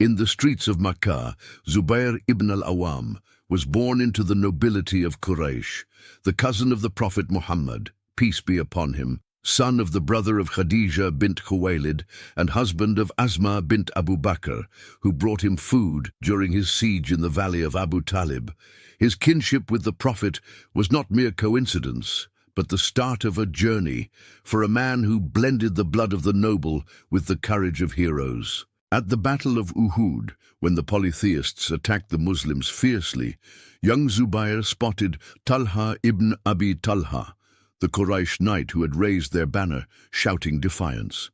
In the streets of Makkah, Zubayr ibn al-Awwam was born into the nobility of Quraysh, the cousin of the Prophet Muhammad, peace be upon him, son of the brother of Khadija bint Khuwaylid and husband of Asma bint Abu Bakr, who brought him food during his siege in the valley of Abu Talib. His kinship with the Prophet was not mere coincidence, but the start of a journey for a man who blended the blood of the noble with the courage of heroes. At the Battle of Uhud, when the polytheists attacked the Muslims fiercely, young Zubayr spotted Talha ibn Abi Talha, the Quraysh knight who had raised their banner, shouting defiance.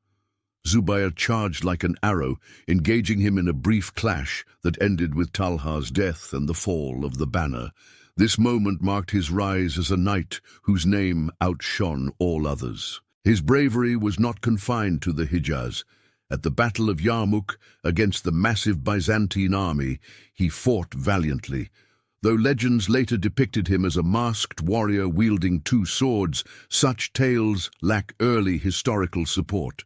Zubayr charged like an arrow, engaging him in a brief clash that ended with Talha's death and the fall of the banner. This moment marked his rise as a knight whose name outshone all others. His bravery was not confined to the Hijaz. At the Battle of Yarmouk, against the massive Byzantine army, he fought valiantly. Though legends later depicted him as a masked warrior wielding two swords, such tales lack early historical support.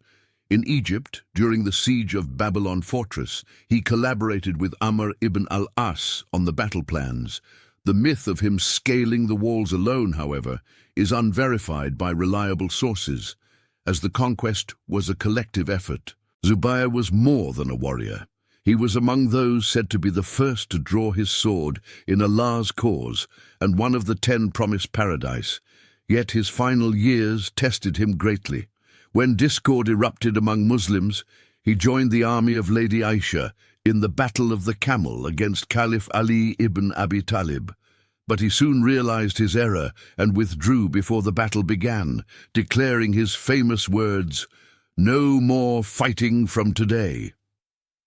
In Egypt, during the siege of Babylon fortress, he collaborated with Amr ibn al-As on the battle plans. The myth of him scaling the walls alone, however, is unverified by reliable sources, as the conquest was a collective effort. Zubayr was more than a warrior. He was among those said to be the first to draw his sword in Allah's cause and one of the 10 promised paradise. Yet his final years tested him greatly. When discord erupted among Muslims, he joined the army of Lady Aisha in the Battle of the Camel against Caliph Ali ibn Abi Talib. But he soon realized his error and withdrew before the battle began, declaring his famous words, "No more fighting from today."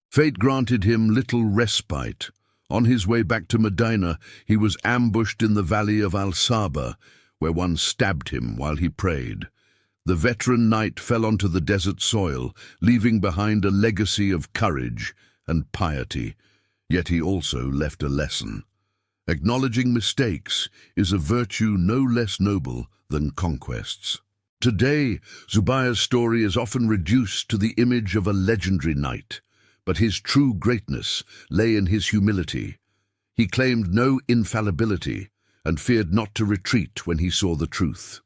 Fate granted him little respite. On his way back to Medina, he was ambushed in the valley of al-Saba, where one stabbed him while he prayed. The veteran knight fell onto the desert soil, leaving behind a legacy of courage and piety. Yet he also left a lesson. Acknowledging mistakes is a virtue no less noble than conquests. Today, Zubayr's story is often reduced to the image of a legendary knight, but his true greatness lay in his humility. He claimed no infallibility and feared not to retreat when he saw the truth.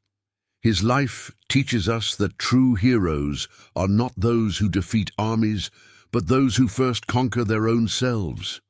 His life teaches us that true heroes are not those who defeat armies, but those who first conquer their own selves.